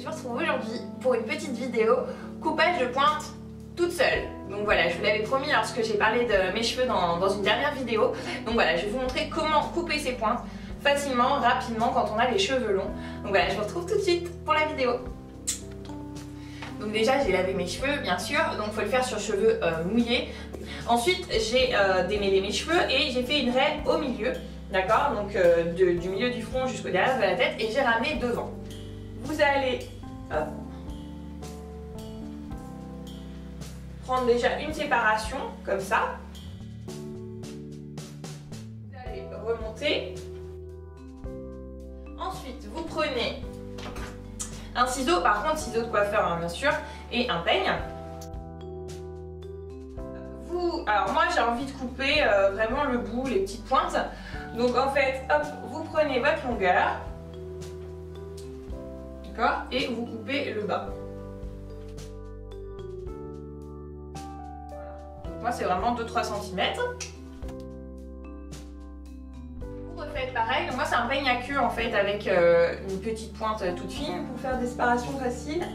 je vous retrouve aujourd'hui pour une petite vidéo coupage de pointe toute seule. Donc voilà, je vous l'avais promis lorsque j'ai parlé de mes cheveux dans une dernière vidéo. Donc voilà, je vais vous montrer comment couper ces pointes facilement, rapidement quand on a les cheveux longs. Donc voilà, je vous retrouve tout de suite pour la vidéo. Donc déjà j'ai lavé mes cheveux bien sûr, donc il faut le faire sur cheveux mouillés. Ensuite j'ai démêlé mes cheveux et j'ai fait une raie au milieu, d'accord, donc du milieu du front jusqu'au derrière de la tête, et j'ai ramené devant. Vous allez hop, prendre déjà une séparation comme ça. Vous allez remonter. Ensuite vous prenez un ciseau, par contre ciseau de coiffeur hein, bien sûr, et un peigne. Alors moi j'ai envie de couper vraiment le bout, les petites pointes. Donc en fait, hop, vous prenez votre longueur, d'accord, et vous coupez le bas. Voilà. Donc moi c'est vraiment 2-3 cm. Vous refaites pareil. Donc moi c'est un peigne à queue en fait avec une petite pointe toute fine pour faire des séparations faciles.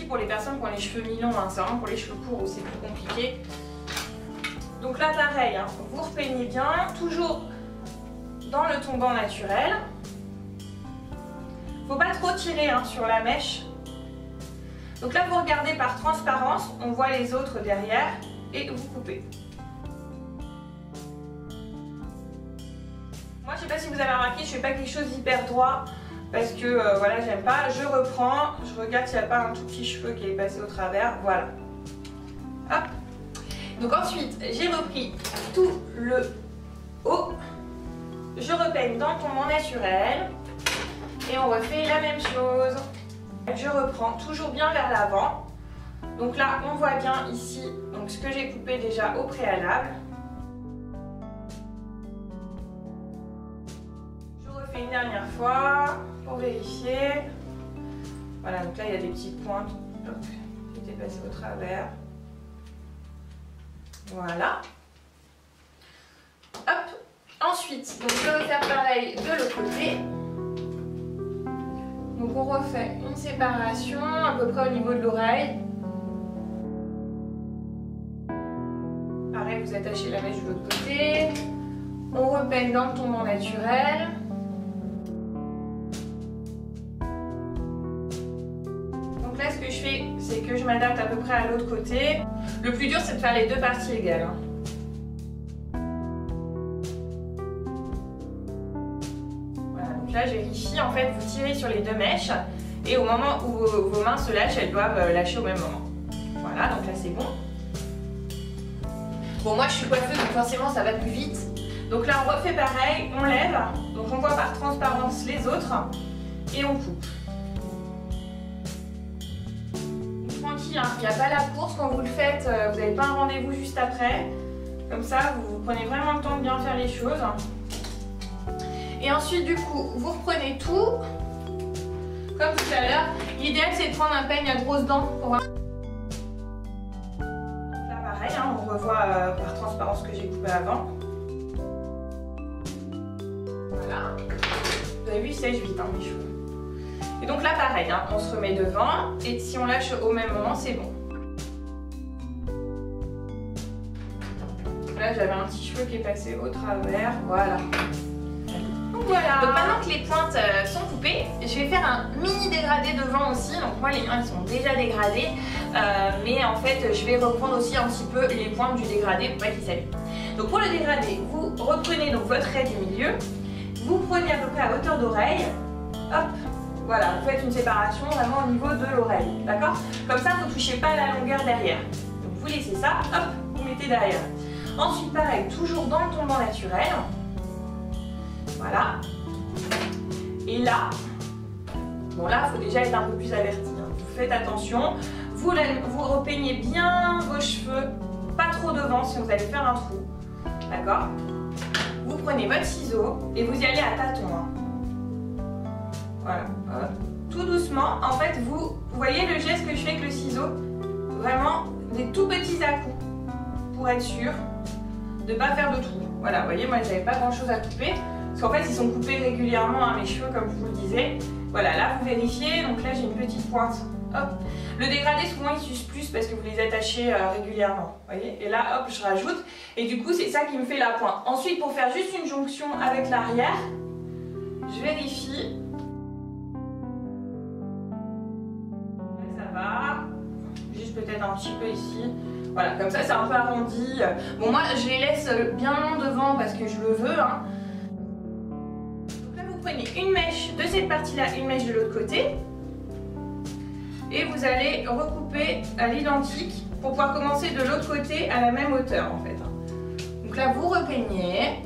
Pour les personnes qui ont les cheveux mi-longs, hein, c'est vraiment pour les cheveux courts où c'est plus compliqué. Donc là pareil, hein, vous repeignez bien, toujours dans le tombant naturel. Faut pas trop tirer hein, sur la mèche. Donc là vous regardez par transparence, on voit les autres derrière et vous coupez. Moi je sais pas si vous avez remarqué, je fais pas quelque chose d'hyper droit. Parce que voilà, j'aime pas, je reprends, je regarde s'il n'y a pas un tout petit cheveu qui est passé au travers, voilà. Hop. Donc ensuite, j'ai repris tout le haut, je repeigne dans le tombant naturel et on refait la même chose. Je reprends toujours bien vers l'avant. Donc là, on voit bien ici donc ce que j'ai coupé déjà au préalable. Je refais une dernière fois. Pour vérifier. Voilà, donc là il y a des petites pointes qui étaient passées au travers. Voilà. Hop. Ensuite, donc je vais refaire pareil de l'autre côté. Donc on refait une séparation à peu près au niveau de l'oreille. Pareil, vous attachez la mèche de l'autre côté. On repeigne dans le tombant naturel. Ce que je fais, c'est que je m'adapte à peu près à l'autre côté. Le plus dur, c'est de faire les deux parties égales. Voilà, donc là, je vérifie. En fait, vous tirez sur les deux mèches et au moment où vos mains se lâchent, elles doivent lâcher au même moment. Voilà, donc là, c'est bon. Bon, moi, je suis coiffeuse, donc forcément, ça va plus vite. Donc là, on refait pareil, on lève. Donc on voit par transparence les autres et on coupe. Tranquille, hein. Il n'y a pas la course quand vous le faites, vous n'avez pas un rendez-vous juste après. Comme ça, vous prenez vraiment le temps de bien faire les choses. Et ensuite, du coup, vous reprenez tout, comme tout à l'heure. L'idéal, c'est de prendre un peigne à grosses dents. Là, pareil, hein, on revoit par transparence ce que j'ai coupé avant. Voilà. Vous avez vu, il sèche vite, hein, mes cheveux. Et donc là pareil, hein, on se remet devant et si on lâche au même moment, c'est bon. Là j'avais un petit cheveu qui est passé au travers, voilà. Donc voilà. Donc maintenant que les pointes sont coupées, je vais faire un mini dégradé devant aussi. Donc moi les miens ils sont déjà dégradés, mais en fait je vais reprendre aussi un petit peu les pointes du dégradé pour pas qu'ils s'abîment. Donc pour le dégradé, vous reprenez donc votre raie du milieu, vous prenez à peu près à hauteur d'oreille, hop. Voilà, vous faites une séparation vraiment au niveau de l'oreille, d'accord? Comme ça, vous ne touchez pas la longueur derrière. Donc vous laissez ça, hop, vous mettez derrière. Ensuite, pareil, toujours dans le tombant naturel. Voilà. Et là, bon là, il faut déjà être un peu plus averti. Hein. Vous faites attention, vous repeignez bien vos cheveux, pas trop devant si vous allez faire un trou, d'accord? Vous prenez votre ciseau et vous y allez à tâtons. Hein. Voilà, tout doucement. En fait, vous voyez le geste que je fais avec le ciseau, vraiment des tout petits à-coups pour être sûr de ne pas faire de trou. Voilà, vous voyez, moi j'avais pas grand chose à couper, Parce qu'en fait, ils sont coupés régulièrement à mes cheveux, comme je vous le disais. Voilà, là, vous vérifiez. Donc là, j'ai une petite pointe. Hop. Le dégradé, souvent, il s'use plus parce que vous les attachez régulièrement. Vous voyez? Et là, hop, je rajoute. Et du coup, c'est ça qui me fait la pointe. Ensuite, pour faire juste une jonction avec l'arrière, je vérifie. Là, ça va. Juste peut-être un petit peu ici. Voilà, comme ça, c'est un peu arrondi. Bon, moi, je les laisse bien long devant parce que je le veux. Hein. Donc là, vous prenez une mèche de cette partie-là, une mèche de l'autre côté. Et vous allez recouper à l'identique pour pouvoir commencer de l'autre côté à la même hauteur, en fait. Donc là, vous repeignez.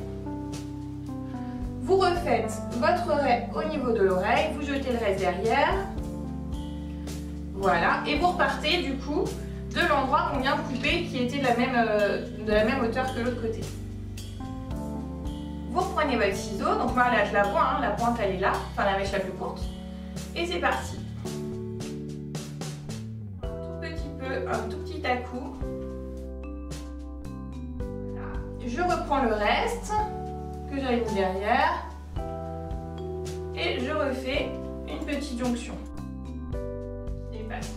Vous refaites votre raie au niveau de l'oreille. Vous jetez le reste derrière. Voilà. Et vous repartez, du coup, de l'endroit qu'on vient de couper qui était de la même hauteur que l'autre côté. Vous reprenez votre ciseau, donc moi là je la vois, hein, la pointe elle est là, enfin la mèche la plus courte, et c'est parti. Un tout petit à-coup. Voilà. Je reprends le reste que j'avais mis derrière et je refais une petite jonction. Et passe.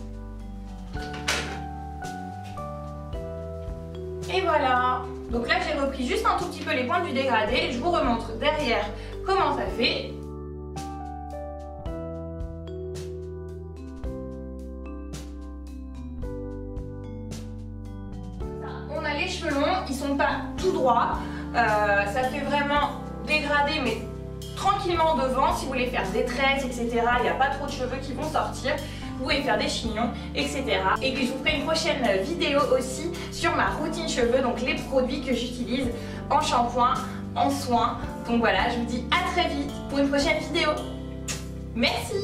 Et voilà. Donc là j'ai repris juste un tout petit peu les pointes du dégradé. Je vous remontre derrière comment ça fait. On a les cheveux longs, ils sont pas tout droits. Ça fait vraiment dégradé mais tranquillement devant. Si vous voulez faire des tresses, etc., il n'y a pas trop de cheveux qui vont sortir. Vous pouvez faire des chignons, etc. Et puis je vous ferai une prochaine vidéo aussi sur ma routine cheveux, donc les produits que j'utilise en shampoing, en soins. Donc voilà, je vous dis à très vite pour une prochaine vidéo. Merci!